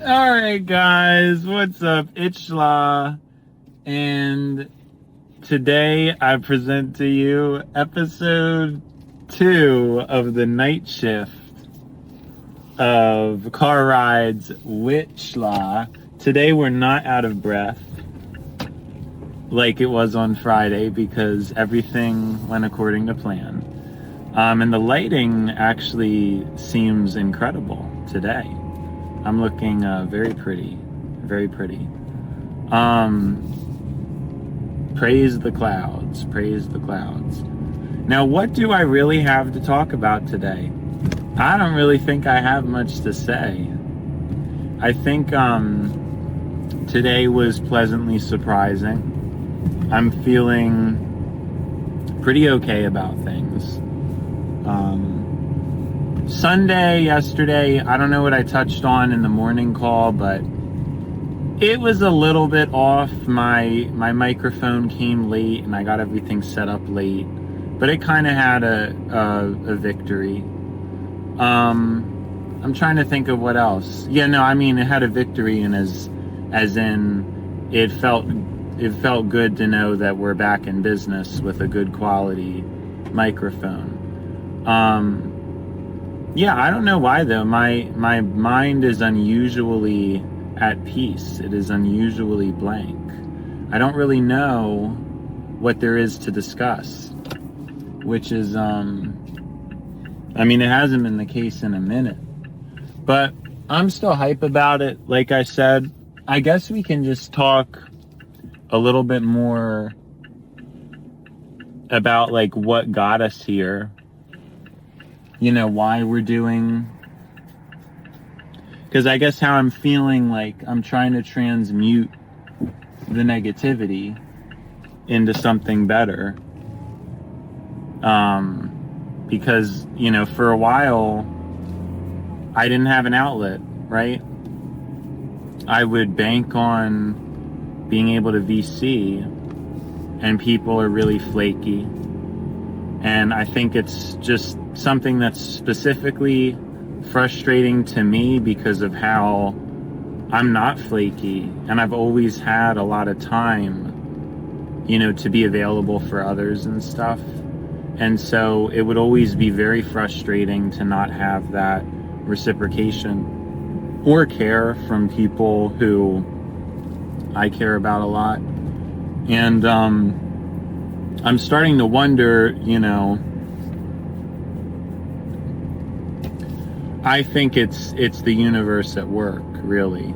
Alright guys, what's up? It's Shla, and today I present to you episode 2 of the night shift of car rides with Shla. Today we're not out of breath like it was on Friday because everything went according to plan. And the lighting actually seems incredible today. I'm looking very pretty, very pretty. Praise the clouds, praise the clouds. Now, what do I really have to talk about today? I don't really think I have much to say. I think today was pleasantly surprising. I'm feeling pretty okay about things. Sunday, yesterday, I don't know what I touched on in the morning call, but it was a little bit off. My microphone came late and I got everything set up late, but it kind of had a victory. I'm trying to think of what else. Yeah, no, I mean, it had a victory, and as in it felt good to know that we're back in business with a good quality microphone. Yeah, I don't know why though. My mind is unusually at peace. It is unusually blank. I don't really know what there is to discuss, which is, I mean, it hasn't been the case in a minute, but I'm still hype about it. Like I said, I guess we can just talk a little bit more about like what got us here. You know, why we're doing, because I guess how I'm feeling, like I'm trying to transmute the negativity into something better. Because, you know, for a while I didn't have an outlet, right? I would bank on being able to VC, and people are really flaky. And I think it's just something that's specifically frustrating to me because of how I'm not flaky, and I've always had a lot of time, you know, to be available for others and stuff. And so it would always be very frustrating to not have that reciprocation or care from people who I care about a lot. And I'm starting to wonder, you know, I think it's the universe at work, really.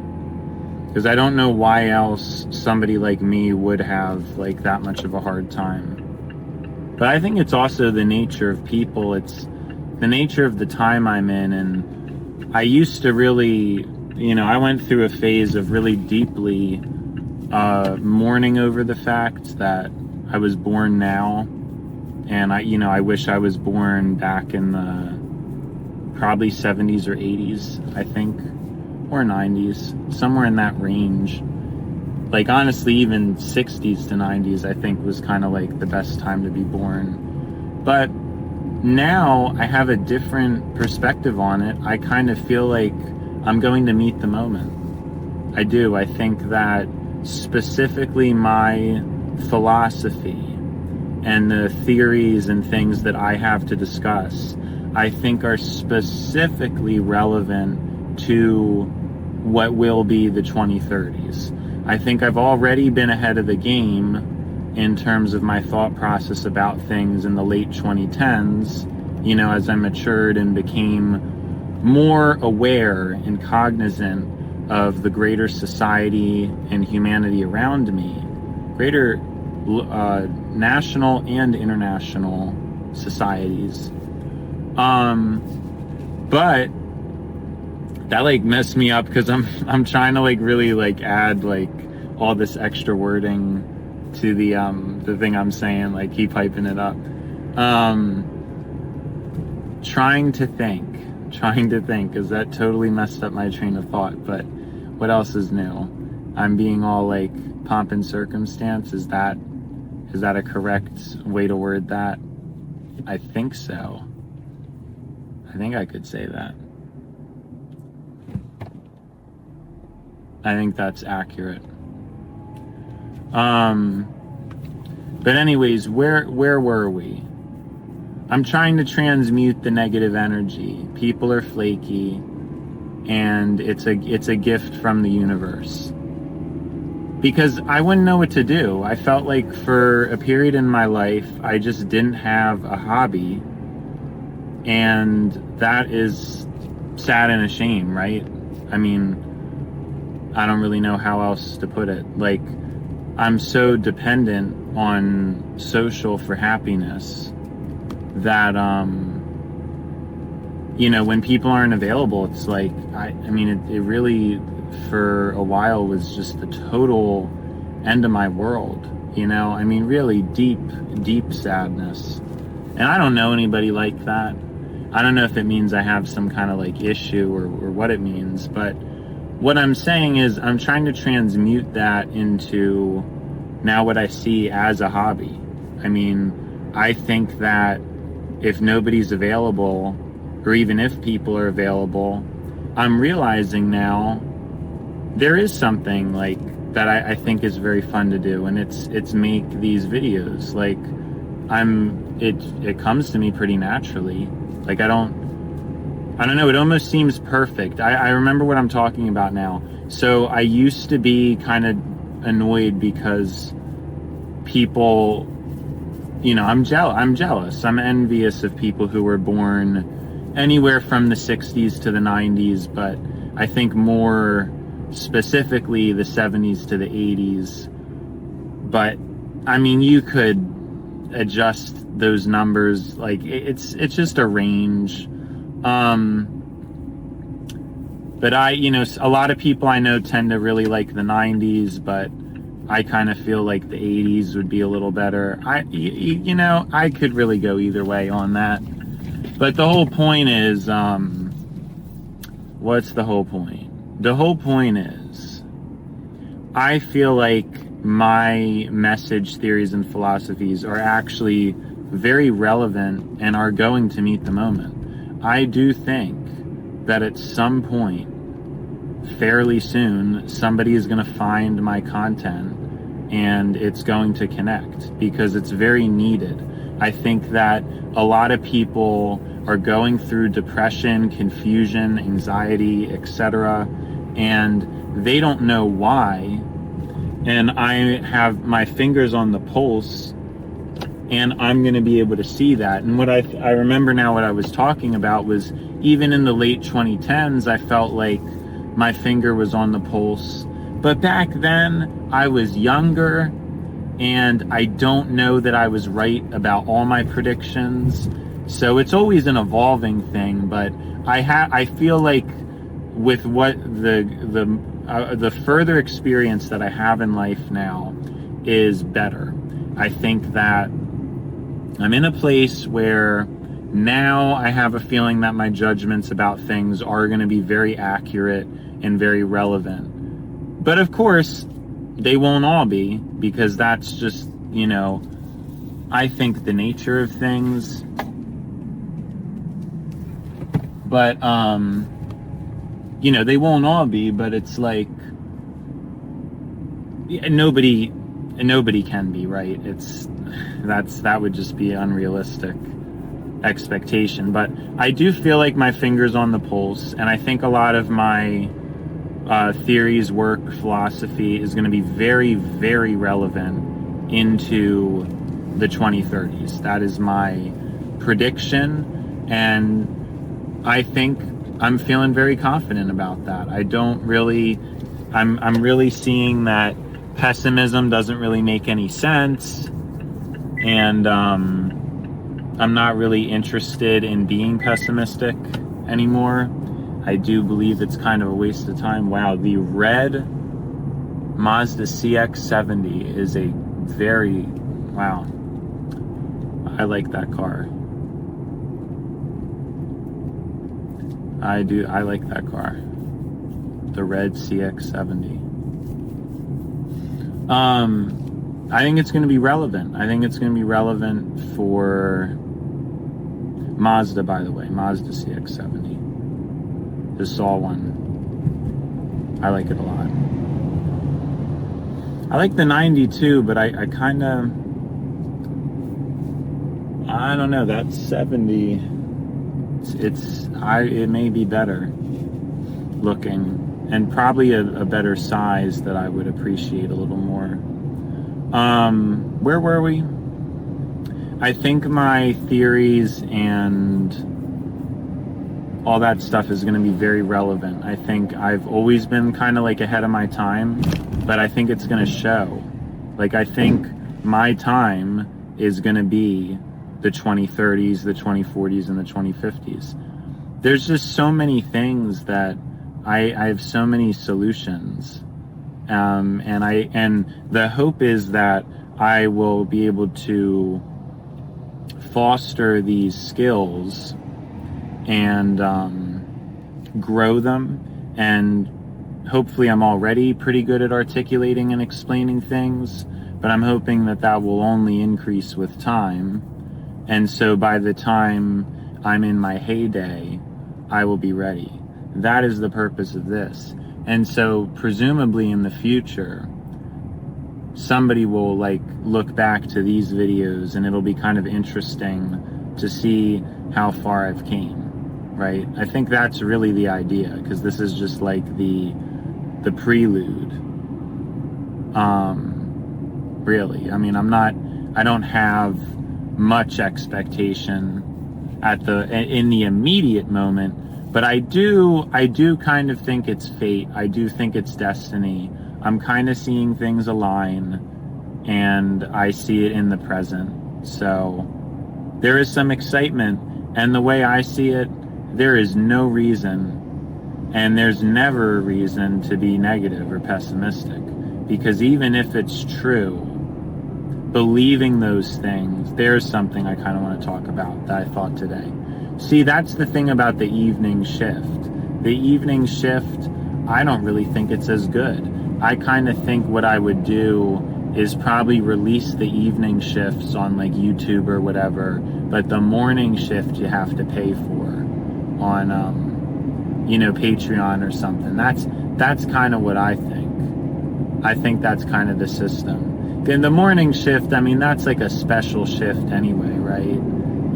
Because I don't know why else somebody like me would have like that much of a hard time. But I think it's also the nature of people. It's the nature of the time I'm in. And I used to really, you know, I went through a phase of really deeply mourning over the fact that I was born now. And I wish I was born back in the probably 70s or 80s, I think, or 90s, somewhere in that range. Like, honestly, even 60s to 90s, I think, was kind of like the best time to be born. But now I have a different perspective on it. I kind of feel like I'm going to meet the moment. I do. I think that specifically my philosophy and the theories and things that I have to discuss, I think are specifically relevant to what will be the 2030s. I think I've already been ahead of the game in terms of my thought process about things in the late 2010s, you know, as I matured and became more aware and cognizant of the greater society and humanity around me, greater national and international societies. But that like messed me up because I'm trying to like really like add like all this extra wording to the thing I'm saying, like keep hyping it up. Trying to think, because that totally messed up my train of thought. But what else is new? I'm being all like pomp and circumstance. Is that a correct way to word that? I think so. I think I could say that. I think that's accurate. But anyways, where were we? I'm trying to transmute the negative energy. People are flaky, and it's a gift from the universe. Because I wouldn't know what to do. I felt like for a period in my life, I just didn't have a hobby. And that is sad and a shame, right? I mean, I don't really know how else to put it. Like, I'm so dependent on social for happiness that, you know, when people aren't available, it's like, I mean, it really, for a while, was just the total end of my world, you know? I mean, really deep, deep sadness. And I don't know anybody like that. I don't know if it means I have some kind of like issue or what it means, but what I'm saying is I'm trying to transmute that into now what I see as a hobby. I mean, I think that if nobody's available, or even if people are available, I'm realizing now there is something like that I think is very fun to do, and it's make these videos. Like, it comes to me pretty naturally. Like, I don't know, it almost seems perfect. I remember what I'm talking about now. So I used to be kind of annoyed because people, you know, I'm jealous. I'm envious of people who were born anywhere from the 60s to the 90s, but I think more specifically the 70s to the 80s. But I mean, you could adjust those numbers, like it's just a range. But you know, a lot of people I know tend to really like the 90s, but I kind of feel like the 80s would be a little better. You know, I could really go either way on that. But the whole point is, what's the whole point? The whole point is, I feel like my message, theories, and philosophies are actually very relevant and are going to meet the moment. I do think that at some point, fairly soon, somebody is going to find my content and it's going to connect because it's very needed. I think that a lot of people are going through depression, confusion, anxiety, etc., and they don't know why. And I have my fingers on the pulse, and I'm going to be able to see that. And what I remember now, what I was talking about was, even in the late 2010s, I felt like my finger was on the pulse. But back then, I was younger, and I don't know that I was right about all my predictions. So it's always an evolving thing. But I feel like with what the further experience that I have in life now is better. I think that I'm in a place where now I have a feeling that my judgments about things are going to be very accurate and very relevant. But of course, they won't all be, because that's just, you know, I think the nature of things. But, you know, they won't all be, but it's like, nobody can be, right? That would just be unrealistic expectation. But I do feel like my finger's on the pulse, and I think a lot of my theories, work, philosophy is going to be very, very relevant into the 2030s. That is my prediction, and I think I'm feeling very confident about that. I'm really seeing that pessimism doesn't really make any sense, and I'm not really interested in being pessimistic anymore. I do believe it's kind of a waste of time. Wow, the red Mazda CX70 is a very, wow, I like that car. I like that car. The red CX70. I think it's going to be relevant. I think it's going to be relevant for Mazda, by the way. Mazda CX70. Just saw one. I like it a lot. I like the 90 too, but I kind of, I don't know, that 70, it may be better looking, and probably a better size that I would appreciate a little more. Where were we? I think my theories and all that stuff is going to be very relevant. I think I've always been kind of like ahead of my time, but I think it's going to show. Like, I think my time is going to be the 2030s, the 2040s, and the 2050s. There's just so many things that I have so many solutions. And the hope is that I will be able to foster these skills and grow them, and hopefully I'm already pretty good at articulating and explaining things, but I'm hoping that that will only increase with time, and so by the time I'm in my heyday, I will be ready. That is the purpose of this. And so presumably in the future, somebody will like look back to these videos and it'll be kind of interesting to see how far I've came, right? I think that's really the idea, because this is just like the prelude. Really, I mean, I don't have much expectation in the immediate moment, but I do kind of think it's fate. I do think it's destiny. I'm kind of seeing things align, and I see it in the present. So there is some excitement, and the way I see it, there is no reason, and there's never a reason to be negative or pessimistic, because even if it's true, believing those things, there's something I kind of want to talk about that I thought today. See, that's the thing about the evening shift. The evening shift, I don't really think it's as good. I kind of think what I would do is probably release the evening shifts on like YouTube or whatever, but the morning shift you have to pay for on, Patreon or something. That's kind of what I think. I think that's kind of the system. Then the morning shift, I mean, that's like a special shift anyway, right?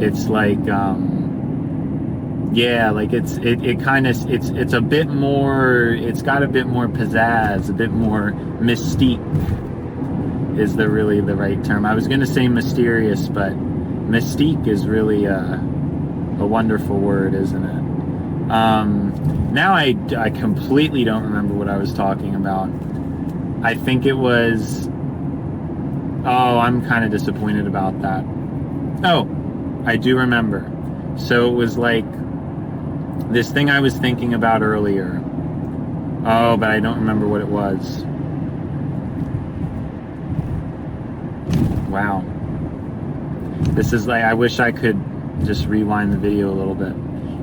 It's like, yeah, like it's a bit more, it's got a bit more pizzazz, a bit more mystique is really the right term. I was going to say mysterious, but mystique is really a wonderful word, isn't it? Now I completely don't remember what I was talking about. I think it was, I'm kind of disappointed about that. Oh, I do remember. So it was like this thing I was thinking about earlier. Oh, but I don't remember what it was. Wow. This is like, I wish I could just rewind the video a little bit.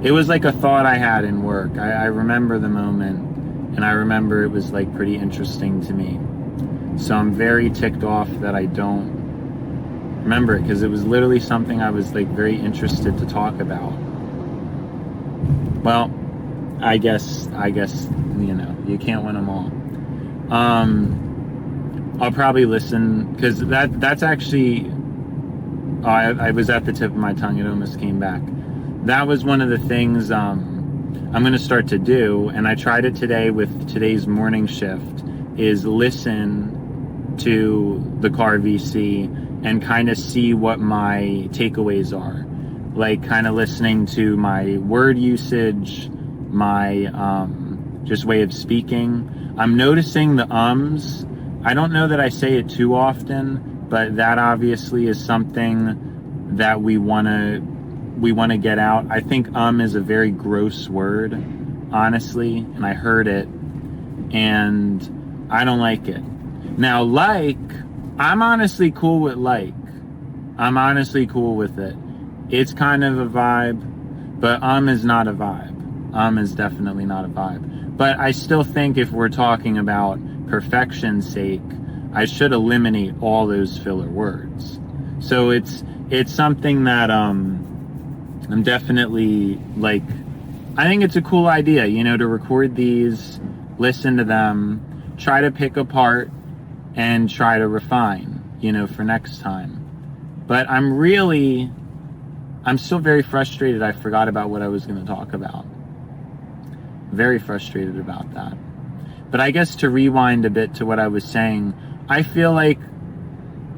It was like a thought I had in work. I remember the moment, and I remember it was like pretty interesting to me. So I'm very ticked off that I don't remember it, because it was literally something I was like very interested to talk about. Well, I guess you can't win them all. I'll probably listen, because that's actually, I was at the tip of my tongue, it almost came back. That was one of the things I'm going to start to do, and I tried it today with today's morning shift, is listen to the car VC and kind of see what my takeaways are. Like kind of listening to my word usage, my just way of speaking. I'm noticing the ums. I don't know that I say it too often, but that obviously is something that we want to get out. I think is a very gross word, honestly, and I heard it, and I don't like it. Now, I'm honestly cool with I'm honestly cool with it. It's kind of a vibe, but is not a vibe. Is definitely not a vibe. But I still think if we're talking about perfection's sake, I should eliminate all those filler words. So it's something that I'm definitely like, I think it's a cool idea, to record these, listen to them, try to pick apart and try to refine, for next time. But I'm still very frustrated. I forgot about what I was going to talk about. Very frustrated about that. But I guess to rewind a bit to what I was saying, I feel like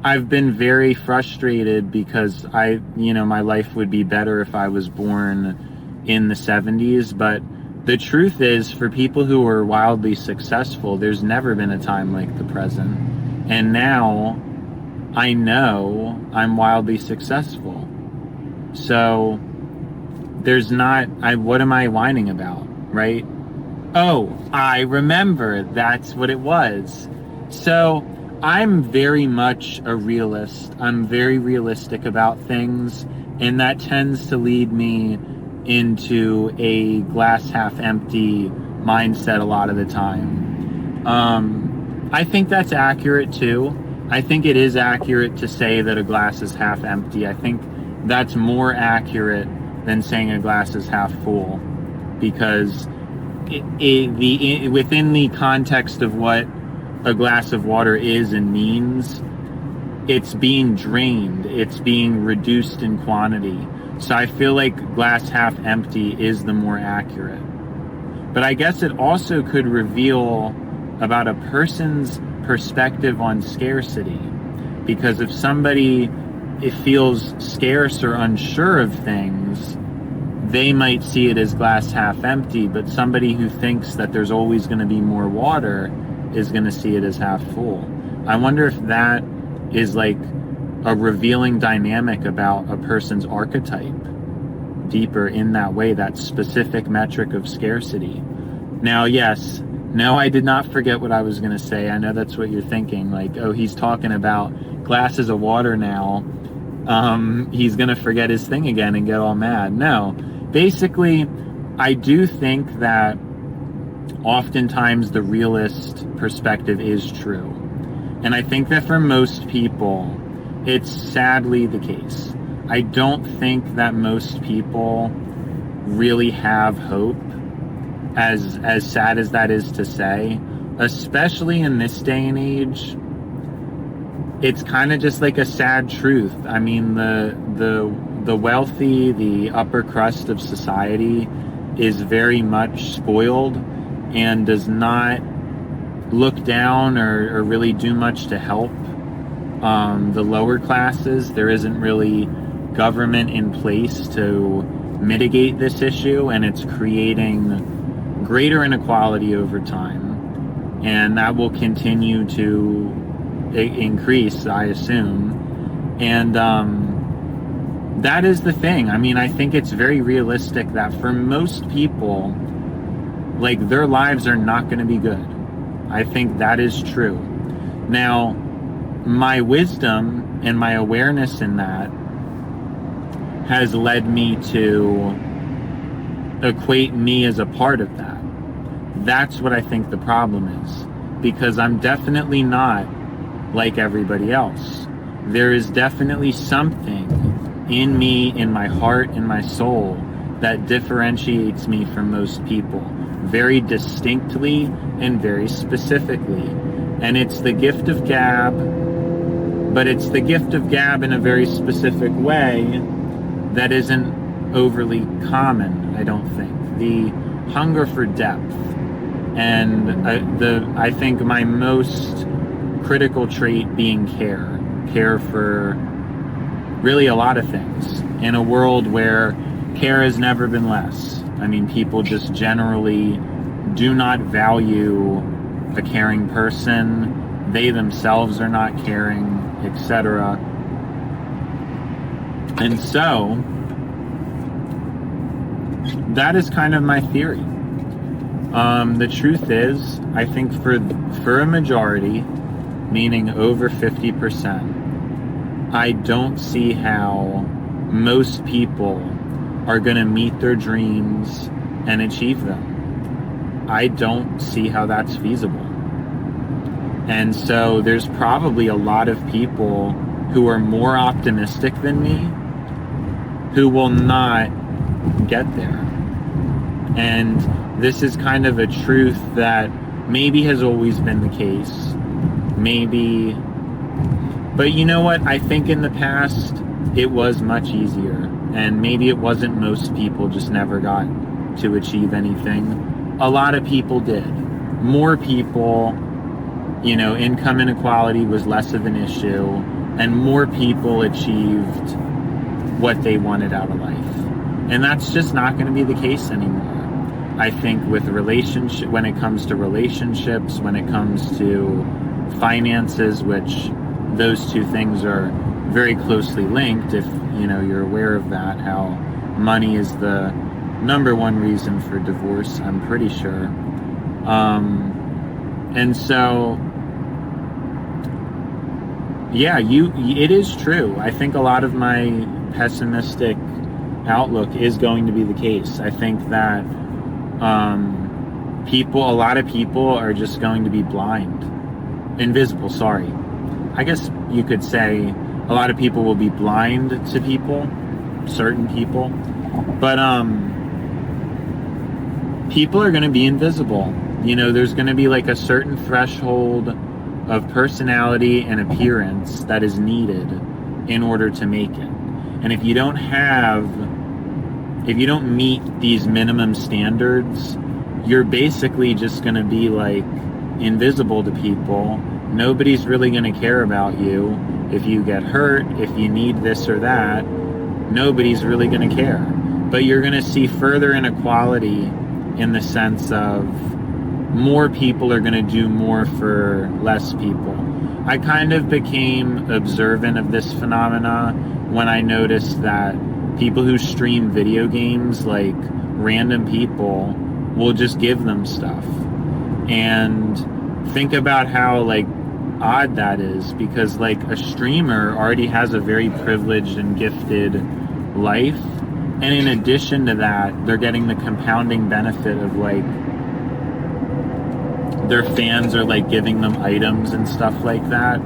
I've been very frustrated because my life would be better if I was born in the 70s. But the truth is, for people who are wildly successful, there's never been a time like the present. And now I know I'm wildly successful. So there's not, what am I whining about, right? Oh, I remember, that's what it was. So I'm very much a realist. I'm very realistic about things, and that tends to lead me into a glass half empty mindset a lot of the time. I think that's accurate too. I think it is accurate to say that a glass is half empty. I think that's more accurate than saying a glass is half full, because within the context of what a glass of water is and means, it's being drained, it's being reduced in quantity. So I feel like glass half empty is the more accurate. But I guess it also could reveal about a person's perspective on scarcity, because if somebody feels scarce or unsure of things, they might see it as glass half empty, but somebody who thinks that there's always going to be more water is going to see it as half full. I wonder if that is like a revealing dynamic about a person's archetype deeper in that way, that specific metric of scarcity. Now, yes, no, I did not forget what I was going to say. I know that's what you're thinking, like, oh, he's talking about glasses of water now. He's going to forget his thing again and get all mad. No. Basically, I do think that oftentimes the realist perspective is true. And I think that for most people, it's sadly the case. I don't think that most people really have hope, as sad as that is to say, especially in this day and age. It's kind of just like a sad truth. I mean, the wealthy, the upper crust of society is very much spoiled and does not look down or really do much to help the lower classes. There isn't really government in place to mitigate this issue, and it's creating greater inequality over time. And that will continue to increase, I assume. And that is the thing. I mean, I think it's very realistic that for most people, like, their lives are not going to be good. I think that is true. Now, my wisdom and my awareness in that has led me to equate me as a part of that. That's what I think the problem is, because I'm definitely not like everybody else. There is definitely something in me, in my heart, in my soul, that differentiates me from most people, very distinctly and very specifically. And it's the gift of gab, but it's the gift of gab in a very specific way that isn't overly common, I don't think. The hunger for depth, and I think my most critical trait being care for really a lot of things, in a world where care has never been less. I mean, people just generally do not value a caring person. They themselves are not caring, etc. And so that is kind of my theory. The truth is, I think for a majority, meaning over 50%, I don't see how most people are going to meet their dreams and achieve them. I don't see how that's feasible. And so there's probably a lot of people who are more optimistic than me who will not get there. And this is kind of a truth that maybe has always been the case, maybe, but you know what? I think in the past it was much easier, and maybe it wasn't most people just never got to achieve anything. A lot of people did. More people, you know, income inequality was less of an issue, and more people achieved what they wanted out of life. And that's just not going to be the case anymore. I think with when it comes to relationships, when it comes to finances, which those two things are very closely linked, if you know you're aware of that, how money is the number one reason for divorce, I'm pretty sure. And so, yeah, it is true. I think a lot of my pessimistic outlook is going to be the case. I think that a lot of people are just going to be invisible, sorry. I guess you could say a lot of people will be blind to people, certain people, but people are going to be invisible. You know, there's going to be like a certain threshold of personality and appearance that is needed in order to make it. And if you don't meet these minimum standards, you're basically just going to be like invisible to people. Nobody's really going to care about you. If you get hurt, if you need this or that, nobody's really going to care. But you're going to see further inequality in the sense of more people are going to do more for less people. I kind of became observant of this phenomena when I noticed that people who stream video games, like random people, will just give them stuff. And think about how like odd that is, because like a streamer already has a very privileged and gifted life, and in addition to that, they're getting the compounding benefit of like their fans are like giving them items and stuff like that.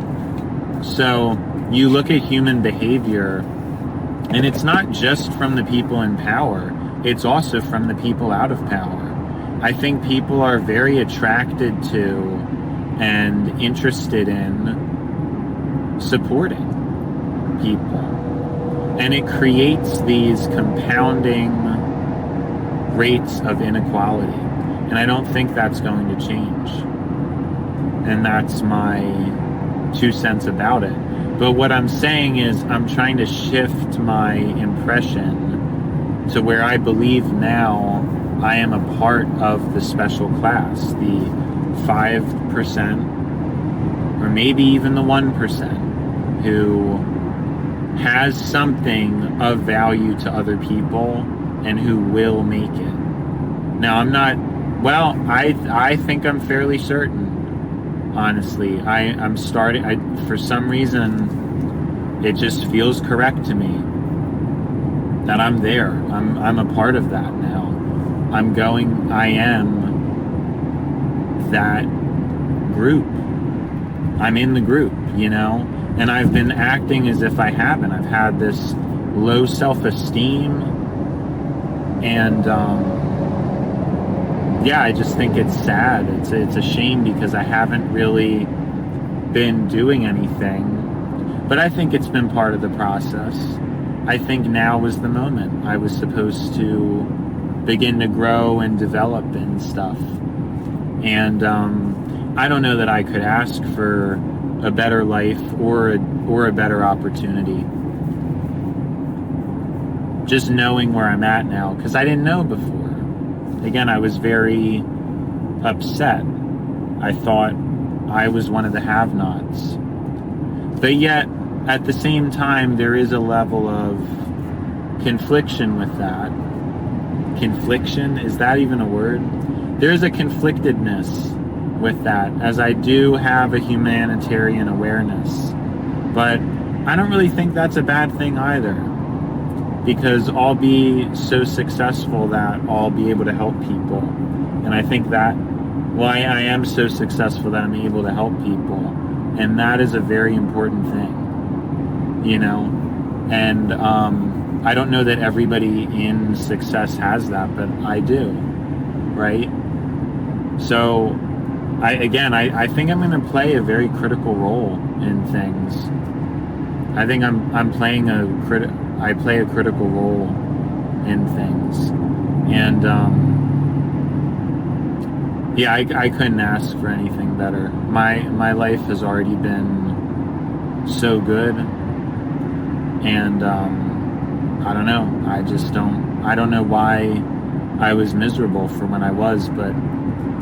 So you look at human behavior, and it's not just from the people in power, it's also from the people out of power. I think people are very attracted to and interested in supporting people. And it creates these compounding rates of inequality. And I don't think that's going to change. And that's my 2 cents about it. But what I'm saying is I'm trying to shift my impression to where I believe now I am a part of the special class, the 5%, or maybe even the 1%, who has something of value to other people and who will make it. Now, I think I'm fairly certain, honestly. For some reason, it just feels correct to me that I'm there. I'm a part of that now. I am that group. I'm in the group, you know? And I've been acting as if I haven't. I've had this low self-esteem. And, yeah, I just think it's sad. It's a shame because I haven't really been doing anything. But I think it's been part of the process. I think now was the moment. I was supposed to begin to grow and develop and stuff. And I don't know that I could ask for a better life or a better opportunity. Just knowing where I'm at now, because I didn't know before. Again, I was very upset. I thought I was one of the have-nots. But yet, at the same time, there is a level of confliction with that. Confliction? Is that even a word? There's a conflictedness with that, as I do have a humanitarian awareness. But I don't really think that's a bad thing either, because I'll be so successful that I'll be able to help people. And I think that, I am so successful that I'm able to help people. And that is a very important thing, you know? And I don't know that everybody in success has that, but I do, right? So I think I'm going to play a very critical role in things. I think I'm playing I play a critical role in things. And, yeah, I couldn't ask for anything better. My life has already been so good. And, I don't know. I don't know why I was miserable for when I was, but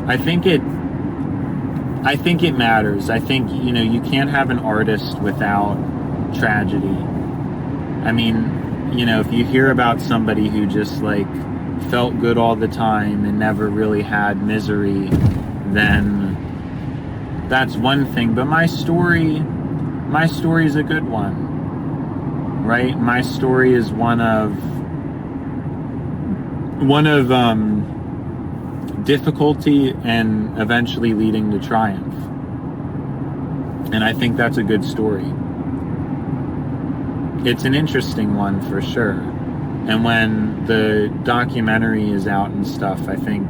I think it matters. I think, you can't have an artist without tragedy. I mean, if you hear about somebody who just like felt good all the time and never really had misery, then that's one thing. But my story is a good one, right? My story is one of difficulty and eventually leading to triumph. And I think that's a good story. It's an interesting one for sure. And when the documentary is out and stuff, I think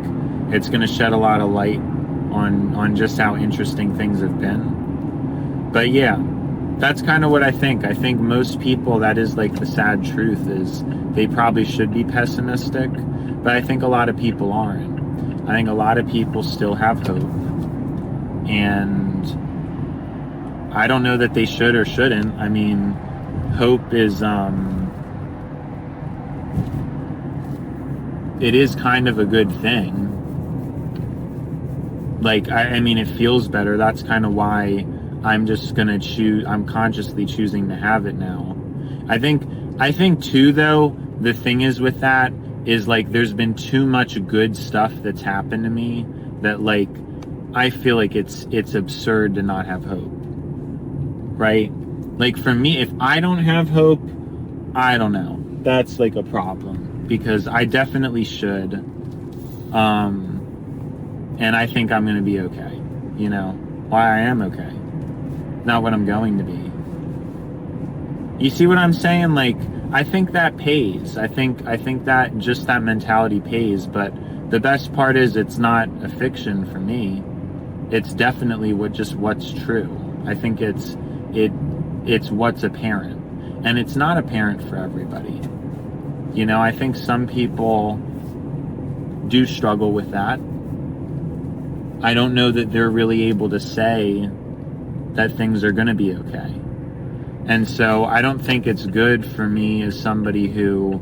it's going to shed a lot of light on just how interesting things have been. But yeah, that's kind of what I think. I think most people, that is like the sad truth, is they probably should be pessimistic, but I think a lot of people aren't. I think a lot of people still have hope. And I don't know that they should or shouldn't. I mean, hope is, it is kind of a good thing. Like, I mean, it feels better. That's kind of why I'm just gonna I'm consciously choosing to have it now. I think too, though, the thing is with that is like, there's been too much good stuff that's happened to me that like, I feel like it's absurd to not have hope. Right? Like for me, if I don't have hope, I don't know. That's like a problem, because I definitely should. And I think I'm going to be okay. Why I am okay. Not what I'm going to be. You see what I'm saying? Like, I think that pays. I think that just that mentality pays, but the best part is it's not a fiction for me. It's definitely what's true. I think it's what's apparent, and it's not apparent for everybody. I think some people do struggle with that. I don't know that they're really able to say that things are going to be okay. And so I don't think it's good for me as somebody who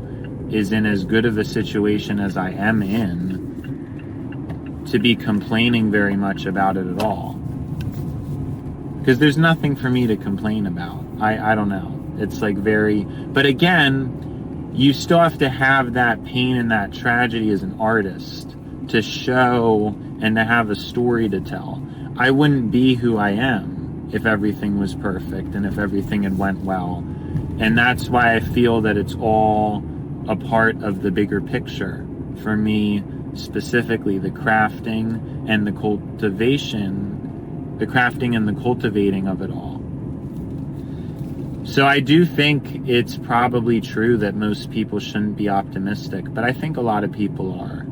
is in as good of a situation as I am in to be complaining very much about it at all. Because there's nothing for me to complain about. I don't know. It's like but again, you still have to have that pain and that tragedy as an artist to show and to have a story to tell. I wouldn't be who I am if everything was perfect and if everything had went well. And that's why I feel that it's all a part of the bigger picture. For me, specifically, the crafting and the cultivation, the crafting and the cultivating of it all. So I do think it's probably true that most people shouldn't be optimistic, but I think a lot of people are.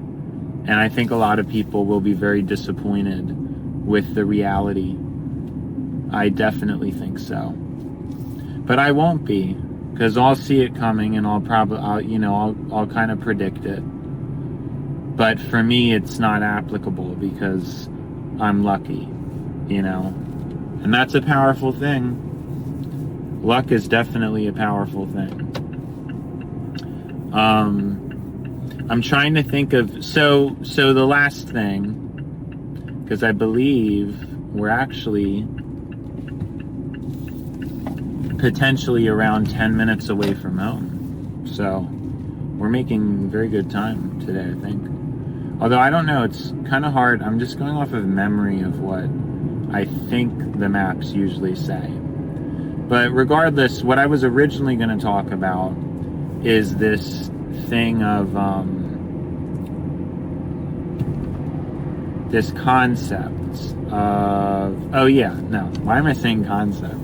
And I think a lot of people will be very disappointed with the reality. I definitely think so. But I won't be, because I'll see it coming and I'll kind of predict it. But for me, it's not applicable because I'm lucky, and that's a powerful thing. Luck is definitely a powerful thing. I'm trying to think of, so the last thing, because I believe we're actually potentially around 10 minutes away from home. So we're making very good time today, I think. Although I don't know, it's kind of hard. I'm just going off of memory of what I think the maps usually say. But regardless, what I was originally going to talk about is this thing of this concept of, why am I saying concept?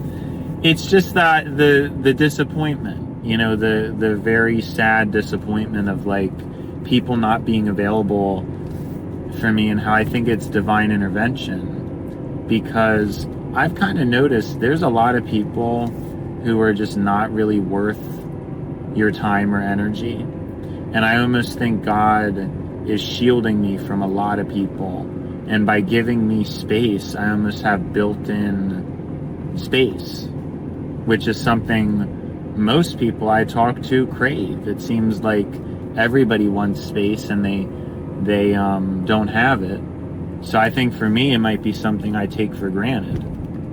It's just that the disappointment, the very sad disappointment of like people not being available for me, and how I think it's divine intervention. because I've kind of noticed there's a lot of people who are just not really worth your time or energy. And I almost think God is shielding me from a lot of people. And by giving me space, I almost have built-in space, which is something most people I talk to crave. It seems like everybody wants space and they don't have it. So I think for me, it might be something I take for granted.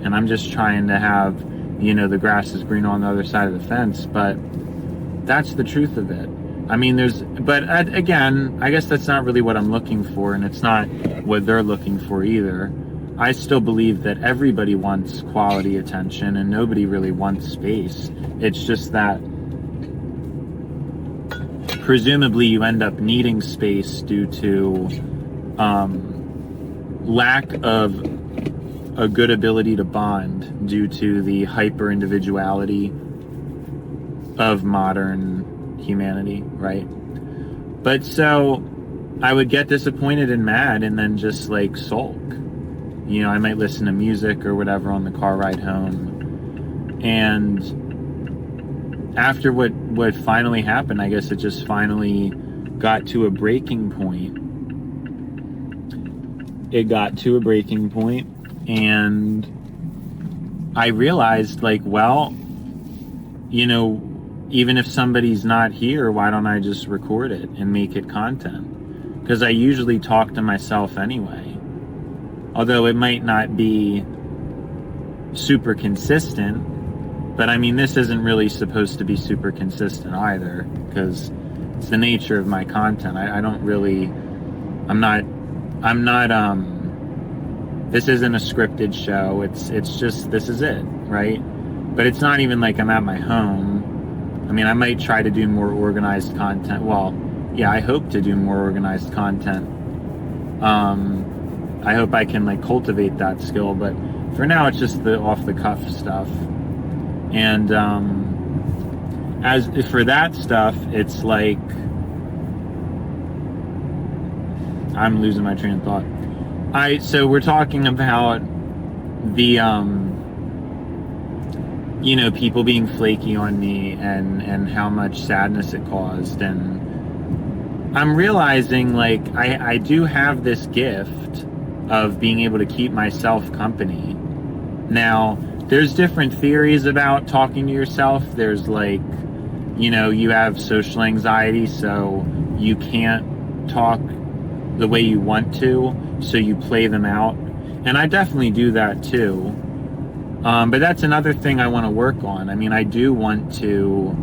And I'm just trying to have, the grass is green on the other side of the fence, but that's the truth of it. I mean, again, I guess that's not really what I'm looking for, and it's not what they're looking for either. I still believe that everybody wants quality attention and nobody really wants space. It's just that presumably you end up needing space due to lack of a good ability to bond due to the hyper individuality of modern humanity, right? But so I would get disappointed and mad and then just like sulk. I might listen to music or whatever on the car ride home. And after what finally happened, I guess it just finally got to a breaking point. It got to a breaking point, and I realized, even if somebody's not here, why don't I just record it and make it content? Because I usually talk to myself anyway. Although it might not be super consistent, but I mean, this isn't really supposed to be super consistent either, because it's the nature of my content. This isn't a scripted show. It's just, this is it, right? But it's not even like I'm at my home. I mean, I might try to do more organized content. Well, yeah, I hope to do more organized content. I hope I can cultivate that skill, but for now it's just the off the cuff stuff. And as for that stuff, it's like I'm losing my train of thought. So we're talking about the people being flaky on me and how much sadness it caused, and I'm realizing I do have this gift of being able to keep myself company. Now, there's different theories about talking to yourself. There's you have social anxiety, so you can't talk the way you want to, so you play them out. And I definitely do that too. But that's another thing I want to work on. I mean, I do want to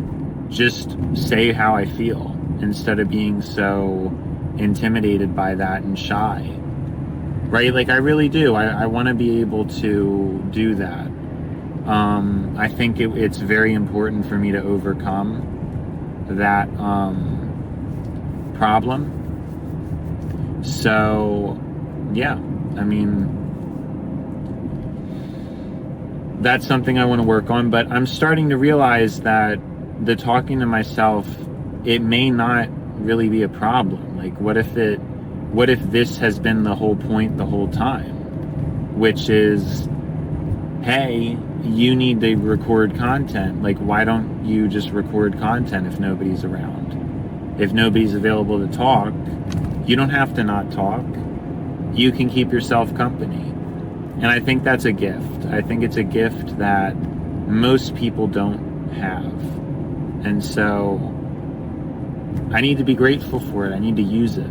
just say how I feel instead of being so intimidated by that and shy. Right? I really do. I want to be able to do that. I think it's very important for me to overcome that problem. So, yeah, I mean, that's something I want to work on, but I'm starting to realize that the talking to myself, it may not really be a problem. What if this has been the whole point the whole time, which is, hey, you need to record content. Why don't you just record content if nobody's around? If nobody's available to talk, you don't have to not talk. You can keep yourself company. And I think that's a gift. I think it's a gift that most people don't have. And so I need to be grateful for it. I need to use it.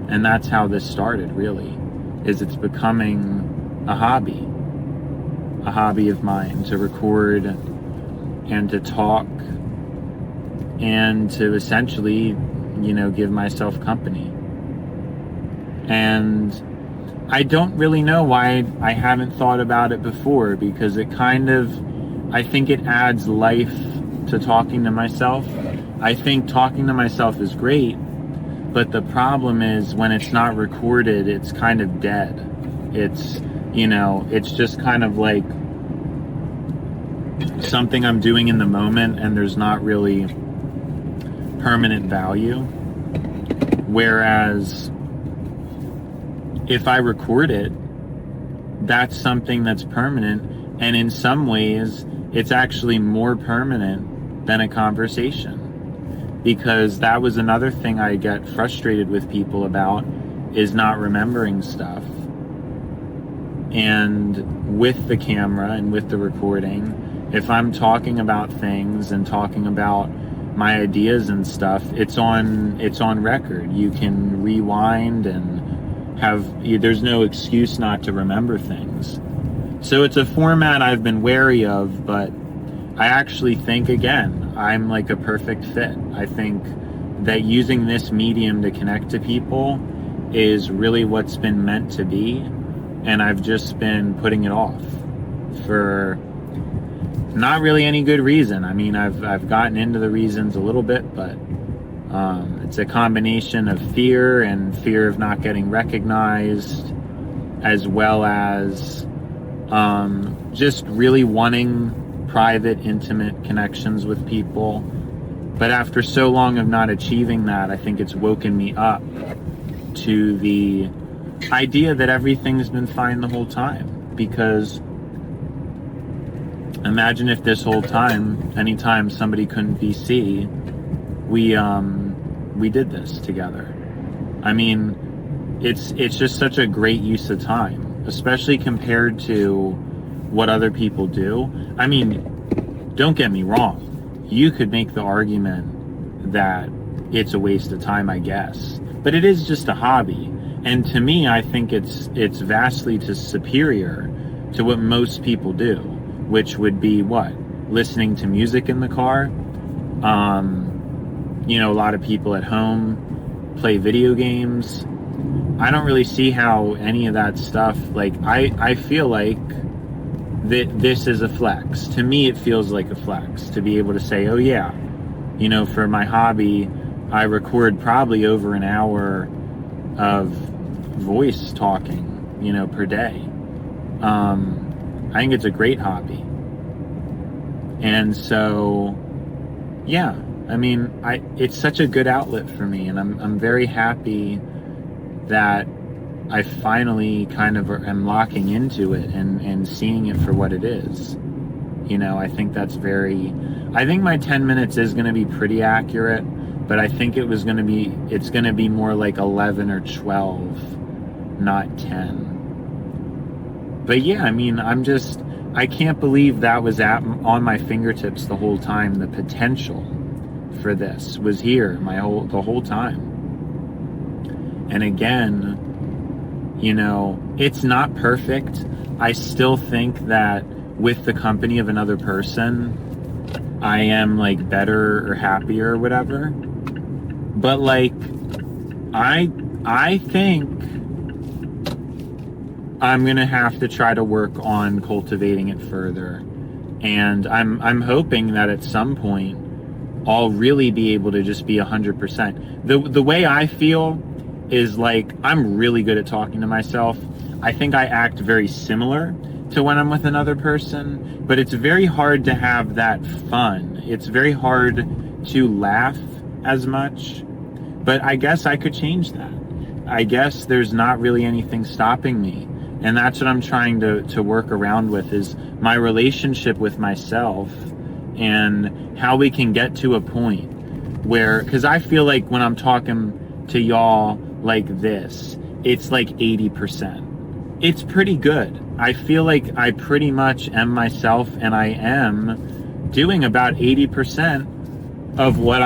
And that's how this started, really, is it's becoming a hobby of mine, to record and to talk and to essentially, give myself company. And I don't really know why I haven't thought about it before, because I think it adds life to talking to myself. I think talking to myself is great, but the problem is when it's not recorded, it's kind of dead. It's, it's just kind of like something I'm doing in the moment, and there's not really permanent value. Whereas if I record it that's something that's permanent. And in some ways, it's actually more permanent than a conversation. Because that was another thing I get frustrated with people about, is not remembering stuff. And with the camera and with the recording, if I'm talking about things and talking about my ideas and stuff, it's on record. You can rewind and there's no excuse not to remember things. So it's a format I've been wary of, but I actually think, again, I'm like a perfect fit. I think that using this medium to connect to people is really what's been meant to be, and I've just been putting it off for not really any good reason. I mean, I've gotten into the reasons a little bit, but it's a combination of fear and fear of not getting recognized, as well as just really wanting private, intimate connections with people. But after so long of not achieving that, I think it's woken me up to the idea that everything's been fine the whole time. Because imagine if this whole time, anytime somebody couldn't be seen, we did this together. I mean, it's just such a great use of time, especially compared to what other people do. I mean, don't get me wrong. You could make the argument that it's a waste of time, I guess. But it is just a hobby. And to me, I think it's vastly superior to what most people do, which would be what? Listening to music in the car. You know, a lot of people at home play video games. I don't really see how any of that stuff, like, I feel like that this is a flex. To me, it feels like a flex to be able to say, oh yeah, you know, for my hobby, I record probably over an hour of voice talking, you know, per day. I think it's a great hobby. And so, yeah, I mean, it's such a good outlet for me, and I'm very happy that I finally kind of am locking into it and seeing it for what it is. You know, I think I think my 10 minutes is going to be pretty accurate, but I think it's going to be more like 11 or 12, not 10. But yeah, I mean, I can't believe that was on my fingertips the whole time. The potential for this was here the whole time. And again, you know, it's not perfect. I still think that with the company of another person, I am like better or happier or whatever. But like, I think I'm gonna have to try to work on cultivating it further. And I'm hoping that at some point I'll really be able to just be 100%. The way I feel is like I'm really good at talking to myself. I think I act very similar to when I'm with another person, but it's very hard to have that fun. It's very hard to laugh as much, but I guess I could change that. I guess there's not really anything stopping me, and that's what I'm trying to work around with, is my relationship with myself and how we can get to a point where, because I feel like when I'm talking to y'all like this, it's like 80%. It's pretty good. I feel like I pretty much am myself, and I am doing about 80% of what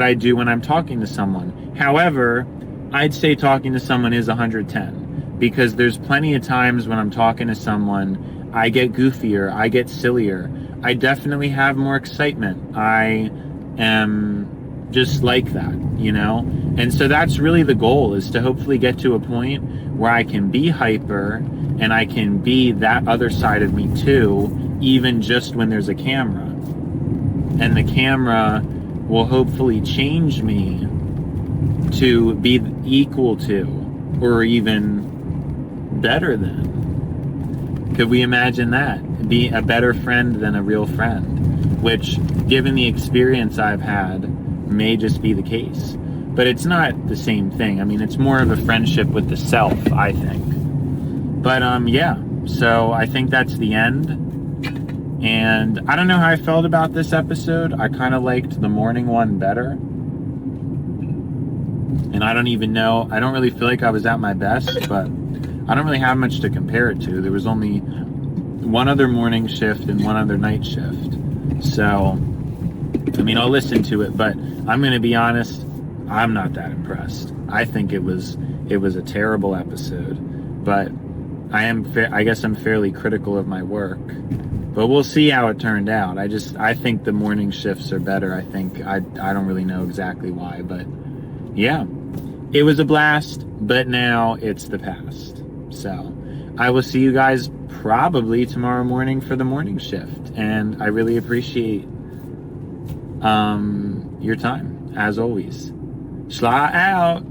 I do when I'm talking to someone. However, I'd say talking to someone is 110, because there's plenty of times when I'm talking to someone, I get goofier, I get sillier, I definitely have more excitement. I am just like that, you know? And so that's really the goal, is to hopefully get to a point where I can be hyper and I can be that other side of me too, even just when there's a camera. And the camera will hopefully change me to be equal to, or even better than. Could we imagine that? Be a better friend than a real friend, which, given the experience I've had, may just be the case. But it's not the same thing. I mean, it's more of a friendship with the self, I think. But yeah, So I think that's the end. And I don't know how I felt about this episode. I kind of liked the morning one better. And I don't even know, I don't really feel like I was at my best, but I don't really have much to compare it to. There was only one other morning shift and one other night shift. So, I mean, I'll listen to it, but I'm going to be honest, I'm not that impressed. I think it was a terrible episode, but I guess I'm fairly critical of my work. But we'll see how it turned out. I think the morning shifts are better. I don't really know exactly why, but yeah, it was a blast, but now it's the past. So I will see you guys probably tomorrow morning for the morning shift. And I really appreciate your time, as always. Schla out.